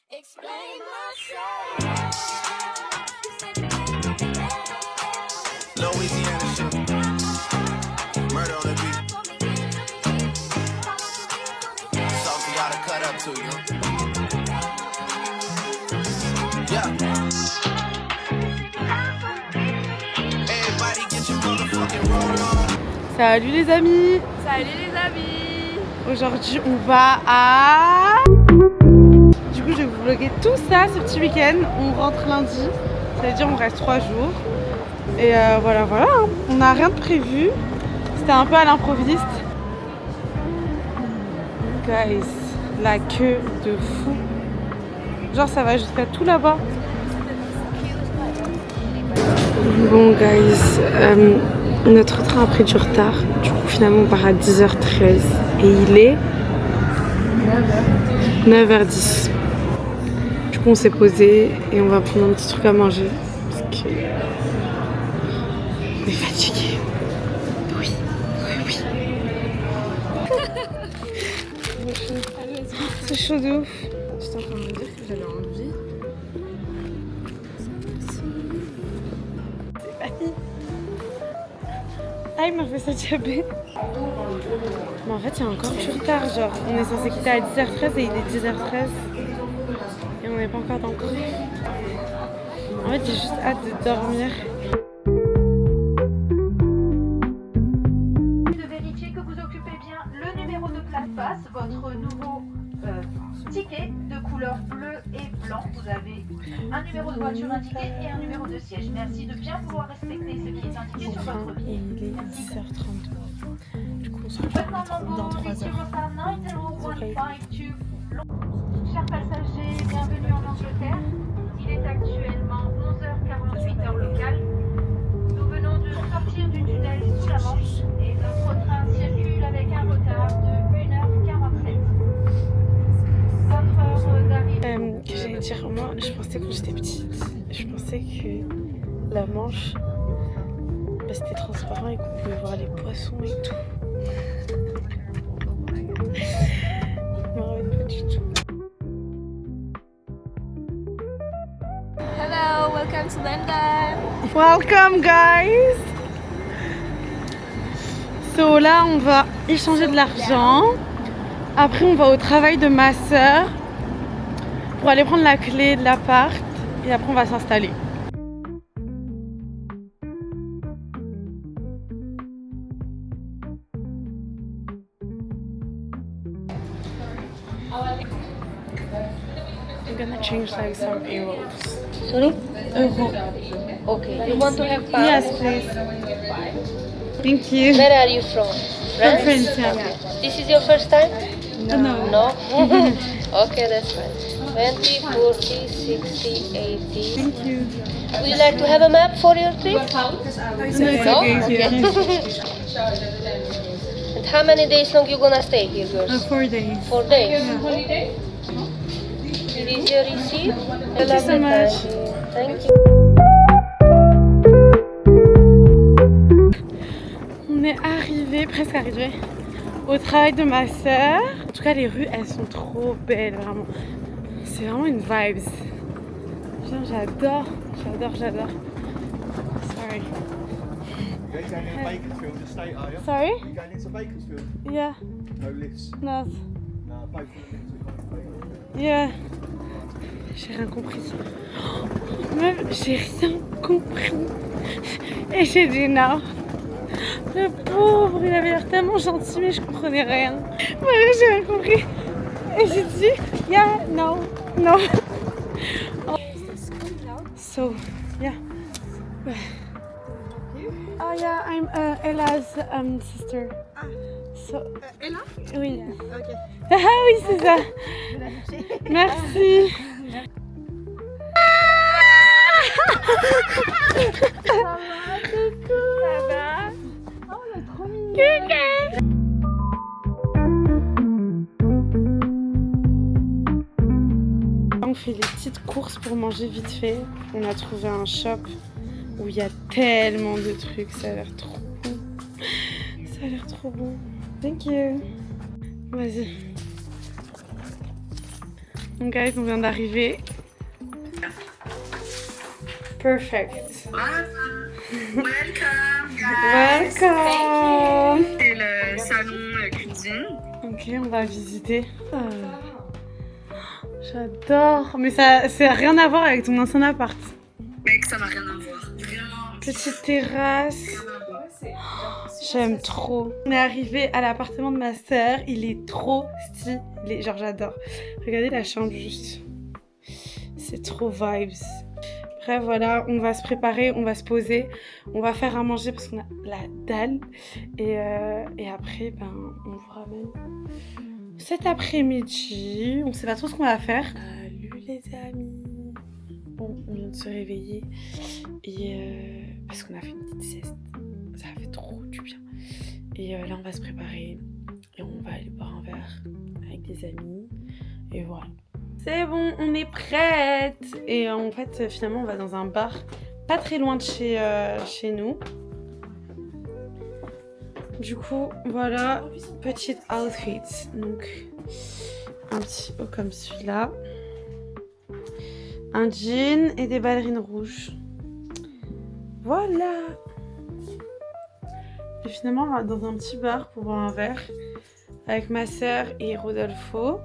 Explain myself. Louisiana shit. Murder on the beat. Something gotta cut up to you. Yeah. Everybody get your motherfucking roll on. Salut les amis. Salut les amis. Aujourd'hui on va à... Du coup je vais vous vlogger tout ça ce petit week-end. On rentre lundi, ça veut dire on reste 3 jours. Et voilà, hein. On n'a rien de prévu. C'était un peu à l'improviste. Guys, la queue de fou. Genre ça va jusqu'à tout là-bas. Bon guys, notre train a pris du retard. Du coup finalement on part à 10h13 et il est 9h10. Du coup on s'est posé et on va prendre un petit truc à manger parce que on est fatigué. Oui. C'est chaud de ouf. J'étais en train de me dire que j'avais envie. Ah, il m'a fait ça diabète. Mais en fait, il y a encore du retard. Genre, on est censé quitter à 10h13 et il est 10h13. Et on n'est pas encore dans le cours. En fait, j'ai juste hâte de dormir. De vérifier que vous occupez bien le numéro de place basse, votre nouveau ticket de couleur bleu et blanc. Vous avez un numéro de voiture indiqué et un numéro de siège. Merci de bien vouloir respecter ce qui est indiqué sur votre Et billet. il est 10h32. Du coup, on se retrouve dans 3 heures. Chers passagers, bienvenue en Angleterre. Il est actuellement 11h48 heure locale. Nous venons de sortir du tunnel sous la Manche et notre train circule avec un retard de 1h47. Votre heure d'arrivée. Que j'allais dire, moi, je pensais quand j'étais petite, je pensais que la Manche, bah, c'était transparent et qu'on pouvait voir les poissons et tout. Je me rappelle pas du tout. Hello, welcome to London. Welcome guys! So là on va échanger de l'argent. Après on va au travail de ma soeur pour aller prendre la clé de l'appart et après on va s'installer. I'm gonna change like some euros. Sorry? Euro. Okay. You want to have pounds? Yes, please. Thank you. Where are you from? From France? France, yeah. This is your first time? No. No? Okay, that's fine. 20, 40, 60, 80. Thank you. Would you like to have a map for your trip? No, it's okay. And how many days long you gonna stay here, girls? 4 days. 4 days. Yeah. Here is your receipt. Thank you so much. Thank you. On est arrivé, presque arrivé, au travail de ma soeur. En tout cas, les rues, elles sont trop belles, vraiment. C'est vraiment une vibes. Genre, j'adore. Sorry. You're going in Bakersfield estate, are you? Sorry? You're going into Bakersfield? Yeah. No lifts? No. No, both of them. Yeah. J'ai rien compris. Meuf, j'ai rien compris. Et j'ai dit non. Le pauvre, il avait l'air tellement gentil, mais je comprenais rien. Moi, j'ai rien compris. Et j'ai dit, yeah, no. So, yeah. Oh yeah, I'm Ella's sister. So, Ella? oui. Ok. Ah oui, c'est ça. Merci. Ça va? Oh, on est trop mignons. On fait les petites courses pour manger vite fait. On a trouvé un shop où il y a tellement de trucs. Ça a l'air trop bon. Thank you. Vas-y. Donc guys, on vient d'arriver. Perfect. Welcome. C'est le salon cuisine. Ok, on va visiter. J'adore. Mais ça n'a rien à voir avec ton ancien appart. Mec, ça n'a rien à voir. Vraiment. Petite terrasse. J'aime trop. On est arrivé à l'appartement de ma sœur. Il est trop stylé. Genre, j'adore. Regardez la chambre juste. C'est trop vibes. Bref, voilà, on va se préparer, on va se poser. On va faire à manger parce qu'on a la dalle. Et après, ben, on vous ramène cet après-midi. On sait pas trop ce qu'on va faire. Salut les amis. Bon, on vient de se réveiller. Et parce qu'on a fait une petite sieste. Ça fait trop du bien. Et là, on va se préparer. Et on va aller boire un verre avec des amis. Et voilà. C'est bon, on est prête. Et en fait, finalement, on va dans un bar pas très loin de chez nous. Du coup, voilà, petite outfit. Donc, un petit haut comme celui-là. Un jean et des ballerines rouges. Voilà. Et finalement, on va dans un petit bar pour boire un verre avec ma sœur et Rodolfo.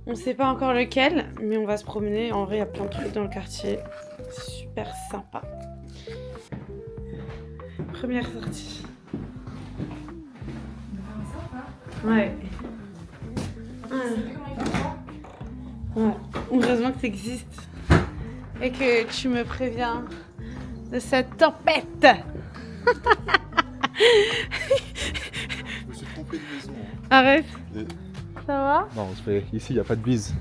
On sait pas encore lequel, mais on va se promener. En vrai, il y a plein de trucs dans le quartier. C'est super sympa. Première sortie. Ouais. Ouais. Heureusement que tu existes et que tu me préviens de cette tempête. Je me suis trompé de maison. Arrête. Et- Ça va? Non, ici, il n'y a pas de bise.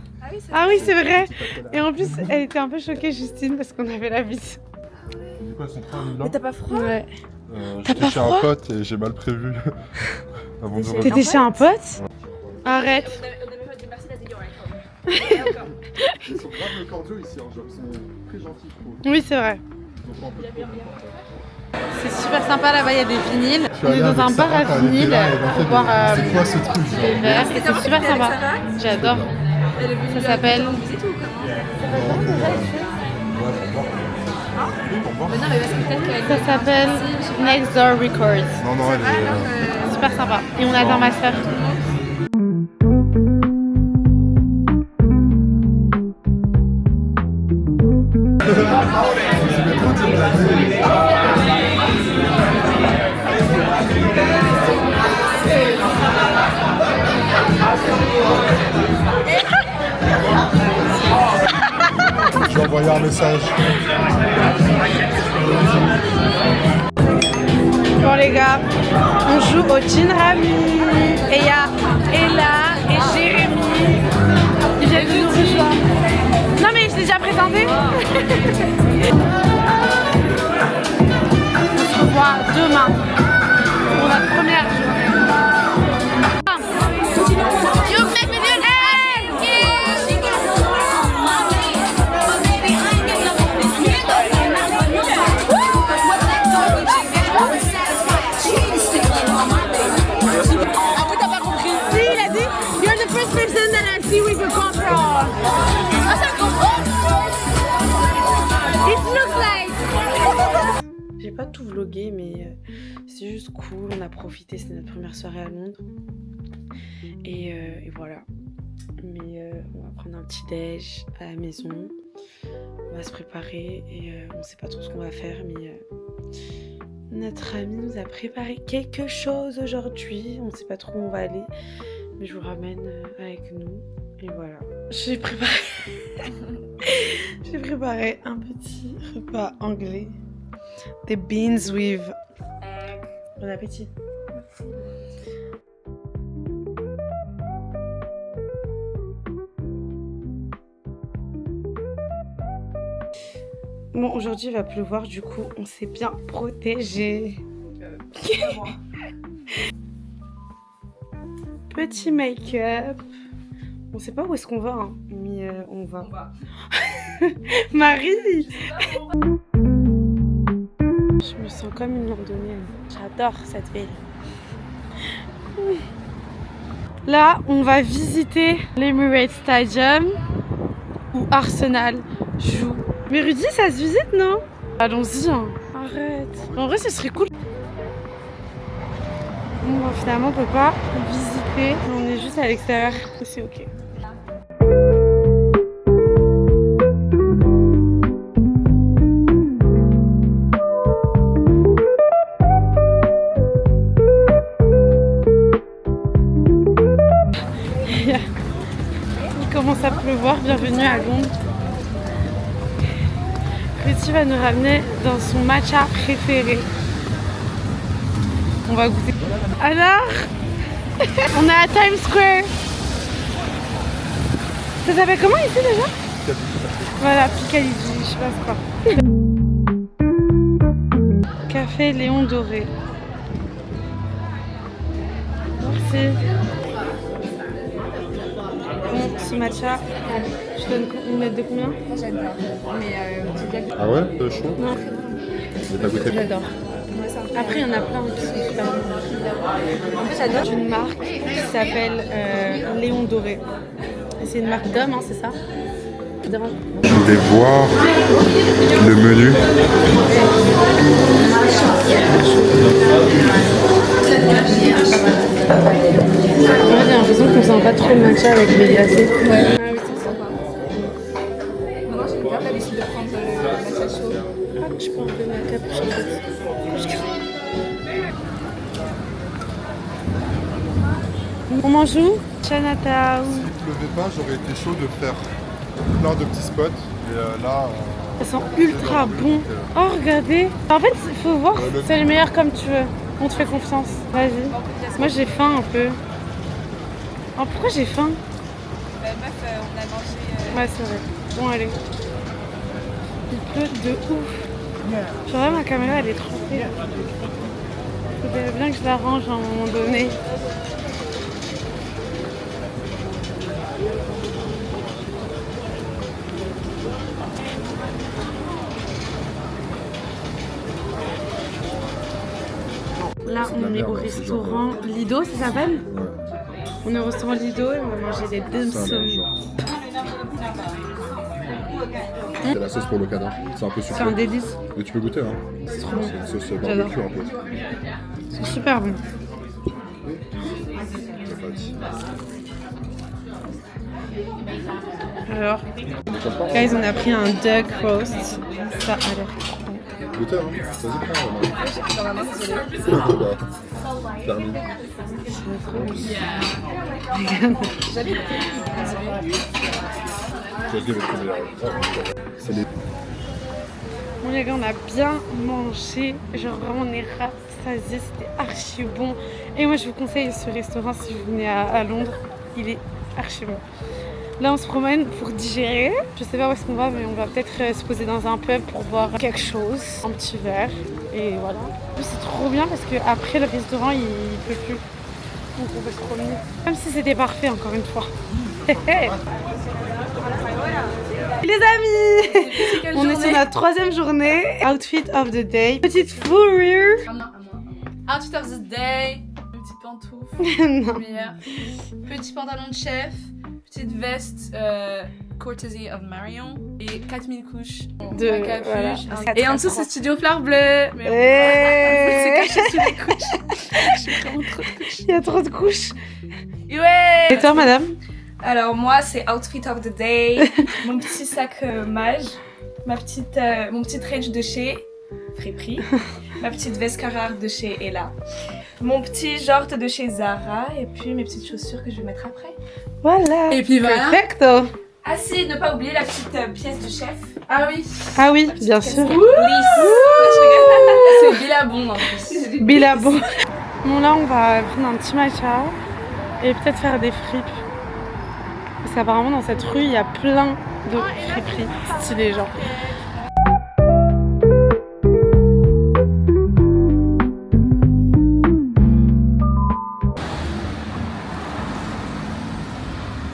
Ah oui, c'est vrai. Et en plus, elle était un peu choquée, Justine, parce qu'on avait la bise. Du coup, elles sont trop là. Mais t'as pas froid? Ouais. J'étais pas chez froid un pote et j'ai mal prévu. Avant de revenir. T'étais chez un pote? Arrête. On avait pas dépassé la télé, Ils sont grave cordiaux ici, hein, genre, ils sont très gentils, je trouve. Oui, c'est vrai. Ils ont pas un peu de C'est super sympa là-bas, il y a des vinyles. suis On est allé dans avec un bar Sarah à quand elle était vinyle là, et en pour fait, boire c'est quoi ce truc des verres. Et c'est super sympa. J'adore. Ça s'appelle. Ça s'appelle Next Door Records. Non, non, elle est... Super sympa. Et on attend ma soeur. Je vais envoyer un message. Bon les gars, on joue au Gin Rami. Et il y a Ella et Jérémy. Ils viennent de nous rejoindre. Non mais je t'ai déjà présenté. On se revoit demain pour notre première journée. J'ai pas tout vlogué, mais c'est juste cool. On a profité, c'était notre première soirée à Londres. Et voilà. Mais on va prendre un petit déj à la maison. On va se préparer et on sait pas trop ce qu'on va faire, mais notre ami nous a préparé quelque chose aujourd'hui. On sait pas trop où on va aller, mais je vous ramène avec nous. Et voilà. J'ai préparé un petit repas anglais. Des beans with egg. Bon appétit. Bon, aujourd'hui il va pleuvoir, du coup on s'est bien protégé. Petit make-up. On sait pas où est-ce qu'on va, hein, mais on va. Marie. Je me sens comme une londonienne. J'adore cette ville. Là, on va visiter l'Emirates Stadium où Arsenal joue. Mais Rudy, ça se visite, non? Allons-y, hein. Arrête. En vrai, ce serait cool. Bon, finalement, on peut pas visiter. On est juste à l'extérieur. C'est ok. Il commence à pleuvoir. Bienvenue à Londres. Rudy va nous ramener dans son matcha préféré. On va goûter. Alors, on est à Times Square. Ça s'appelle comment ici déjà? Voilà, Piccadilly, je sais pas quoi. Café Léon Doré. Merci. Bon, ce matcha, je donne une note de combien? Ah ouais, chaud? Non. Mais t'as goûté? J'adore. Après, il y en a plein qui sont super bons. En fait, j'adore une marque qui s'appelle Léon Doré. C'est une marque d'hommes, hein, c'est ça? Je voulais voir le menu. J'ai l'impression qu'on sent pas trop le matcha avec les glacés. Ouais. Ah oui, c'est sympa. Maintenant, j'ai grave l'habitude de prendre le matcha chaud. Ah, je prends un peu ma capuche. On mange où? Chinatown. S'il ne pleuvait pas, j'aurais été chaud de faire plein de petits spots. Et là, Ça sent ultra bon. Oh, regardez. En fait, il faut voir, c'est le meilleur comme tu veux. On te fait confiance. Vas-y. Moi, j'ai faim un peu. Oh, pourquoi j'ai faim? Meuf, on a mangé. Ouais, c'est vrai. Bon, allez. Il pleut de ouf. Genre, ma caméra, elle est trempée. Faudrait bien que je l'arrange à un moment donné. Là, on est au restaurant Lido, ça s'appelle? ouais. On est au restaurant Lido et on va manger des dim sum. C'est la sauce pour le canard. C'est un peu C'est sucré. un délice. Mais tu peux goûter, hein. C'est trop bon. C'est une sauce J'adore. barbecue un peu. C'est super bon. C'est pas dit. Alors, guys, on a pris un duck roast. Ça a l'air trop bon. Goûter, hein. Vas-y, prends. Dans ma main, désolée. Termine. C'est les... Bon les gars, on a bien mangé. Genre vraiment, on est rassasiés. C'était archi bon. Et moi, je vous conseille ce restaurant si vous venez à Londres. Il est archi bon. Là, on se promène pour digérer. Je sais pas où est-ce qu'on va, mais on va peut-être se poser dans un pub pour boire quelque chose, un petit verre. Et voilà. C'est trop bien parce qu'après le restaurant, il peut plus. Donc on peut se promener. Comme si c'était parfait, encore une fois. Les amis, on est sur notre 3e journée. Outfit of the day. Petite fourrure. Outfit of the day. Une petite pantoufle. Non. Meilleur. Petit pantalon de chef. Petite veste courtesy of Marion. Et 4000 couches. De- Un capuche. voilà. Et en dessous, c'est Studio Fleur Bleue. Mais c'est caché sous les couches. J'ai vraiment trop de couches. Il y a trop de couches. Ouais. Et toi, madame? Alors moi c'est Outfit of the Day, mon petit sac mage, mon petit range de chez Friperie, ma petite veste Carhartt de chez Ella, mon petit jort de chez Zara et puis mes petites chaussures que je vais mettre après. Voilà. Et puis voilà. Perfecto. Ah si, ne pas oublier la petite pièce de chef. Ah oui. Ah oui, bien sûr. C'est Billabong en plus. Billabong. Bon là, on va prendre un petit matcha et peut-être faire des fripes. Parce qu'apparemment dans cette rue, il y a plein de friperies stylées genre.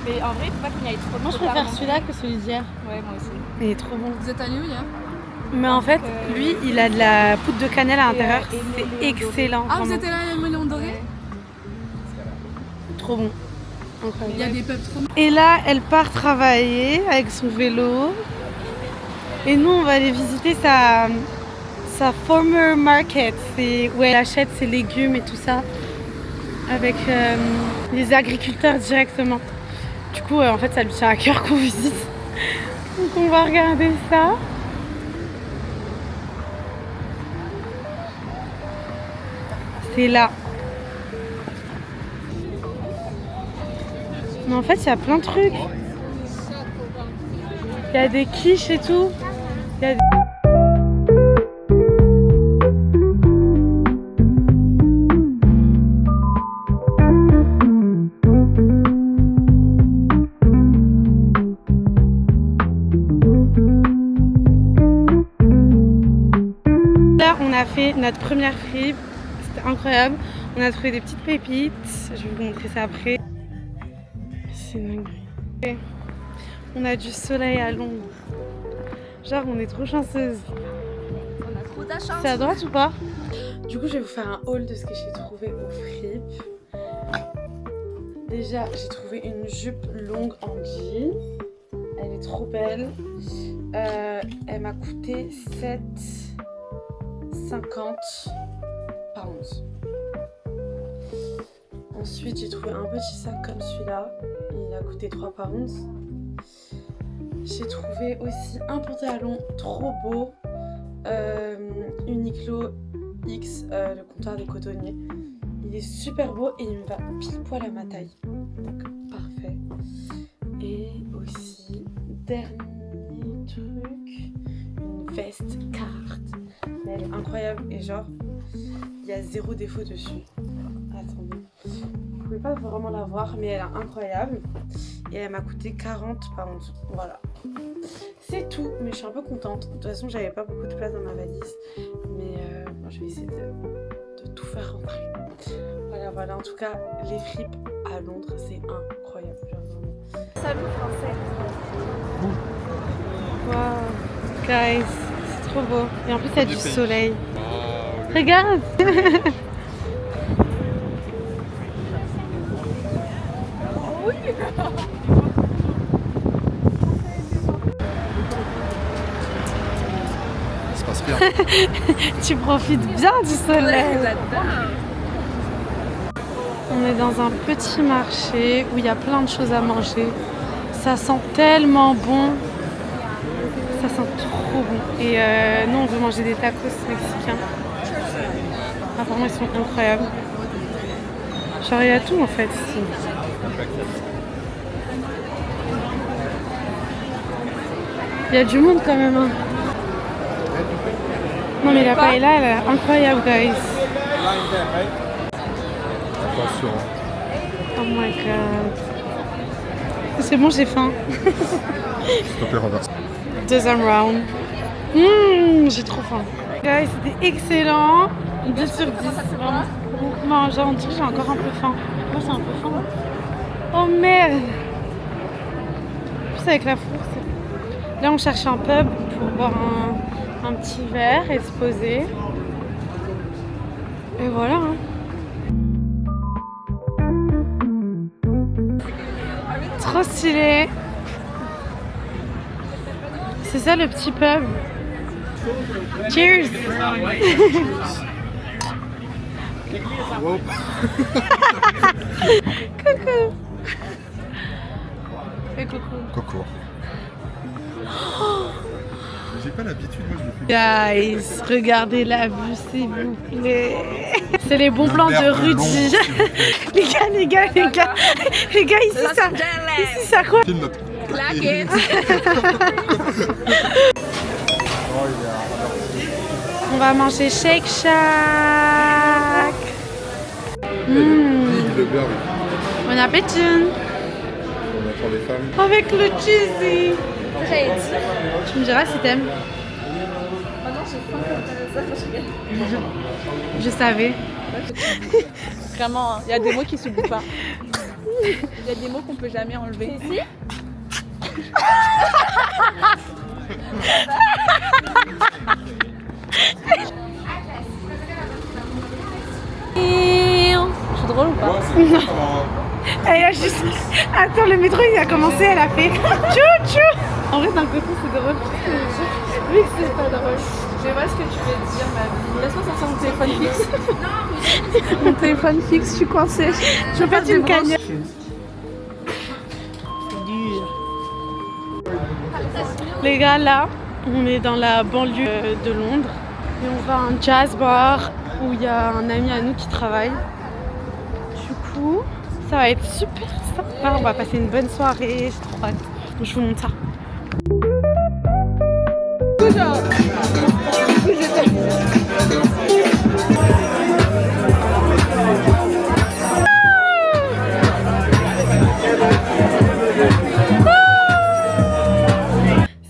Mais en vrai, il faut pas qu'il y ait trop de Moi je préfère celui-là que celui d'hier. Ouais, moi aussi. Il est trop bon. Vous êtes allé où hier? Mais en fait, lui, il a de la poudre de cannelle à l'intérieur. et C'est excellent. Ah, vous vraiment. étiez là à Léon Doré? Trop bon. incroyable. Il y a des peuples trop. Et là, elle part travailler avec son vélo. Et nous, on va aller visiter sa farmer market. C'est où elle achète ses légumes et tout ça. Avec les agriculteurs directement. Du coup, en fait, ça lui tient à cœur qu'on visite. Donc, on va regarder ça. C'est là. Mais en fait, il y a plein de trucs. Il y a des quiches et tout. Il y a des... Là, on a fait notre première fripe. C'était incroyable. On a trouvé des petites pépites. Je vais vous montrer ça après. C'est dingue. On a du soleil à Londres. Genre, on est trop chanceuse. On a trop de chance. C'est à droite ou pas? Du coup, je vais vous faire un haul de ce que j'ai trouvé au fripes. Déjà, j'ai trouvé une jupe longue en jean. Elle est trop belle. Elle m'a coûté 7,50 pounds. Ensuite, j'ai trouvé un petit sac comme celui-là. Il a coûté 3 pounds. J'ai trouvé aussi un pantalon trop beau. Uniqlo X, le comptoir des cotonniers. Il est super beau et il me va pile poil à ma taille. Donc, parfait. Et aussi, dernier truc, une veste carte. Elle est incroyable et genre, il y a 0 défaut dessus. Attendez. Vous pouvez pas vraiment la voir, mais elle est incroyable. Et elle m'a coûté 40 pounds. Voilà. C'est tout, mais je suis un peu contente. De toute façon, j'avais pas beaucoup de place dans ma valise. Mais je vais essayer de tout faire rentrer. Voilà. En tout cas, les fripes à Londres, c'est incroyable. Salut français. Wow, guys, c'est trop beau. Et en plus, il y a du soleil. Regarde. Il se passe rien. Tu profites bien du soleil. On est dans un petit marché où il y a plein de choses à manger. Ça sent tellement bon. Ça sent trop bon. Et nous, on veut manger des tacos mexicains. Apparemment, ils sont incroyables. Genre, il y a tout en fait ici. Il y a du monde quand même. Hein. Non, mais la paella, elle est incroyable, guys. Attention. Oh my god. C'est bon, j'ai faim. S'il te plaît, renverse. Deuxième round. J'ai trop faim. Guys, c'était excellent. 10 sur 10. Vraiment. Non, genre, on dirait que j'ai encore un peu faim. Moi, j'ai un peu faim. Oh merde. En plus, avec la fourche. Là, on cherche un pub pour boire un petit verre et se poser. Et voilà. Hein. Trop stylé. C'est ça le petit pub. Cheers. Wow. Coucou. Fais coucou. Coco. J'ai pas l'habitude, moi je le fais. Guys, regardez la vue s'il vous plaît. C'est les bons plans de verre de Rudy. Londres, Les gars, ici ça quoi? Quelle note? Claque it. On va manger Shake Shack. Big le beurre. Bon appétit. On attend les femmes. Avec le cheesy. J'avais dit. Tu me diras si t'aimes. Maintenant, j'ai faim comme ça. Je savais. Vraiment, il y a des mots qui s'oublient pas. Il y a des mots qu'on peut jamais enlever. Ici. Je suis drôle ou pas? Elle a juste... Attends, le métro il a commencé, elle a fait tchou tchou. En vrai d'un côté c'est drôle, oui c'est pas drôle. Je vois ce que tu veux dire, ma vie. Laisse-moi sortir mon téléphone fixe. Mon téléphone fixe, je suis coincée. Je veux faire une cagnotte. C'est dur. Les gars, là, on est dans la banlieue de Londres. Et on va à un jazz bar où il y a un ami à nous qui travaille. Du coup, ça va être super sympa. On va passer une bonne soirée. J'ai trop hâte. Donc, je vous montre ça.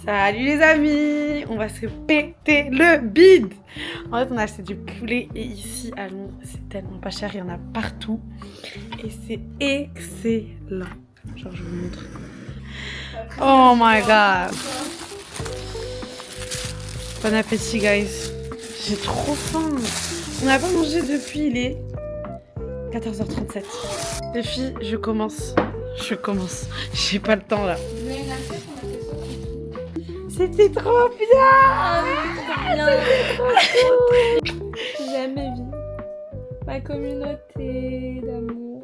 Salut les amis, on va se péter le bide. En fait on a acheté du poulet et ici à Londres c'est tellement pas cher, il y en a partout et c'est excellent. Genre je vous montre. Oh my god. Bon appétit guys. J'ai trop faim. On n'a pas mangé depuis, il est 14h37. Les filles, je commence. J'ai pas le temps là. C'était trop bien. J'aime ma vie. Ma communauté d'amour.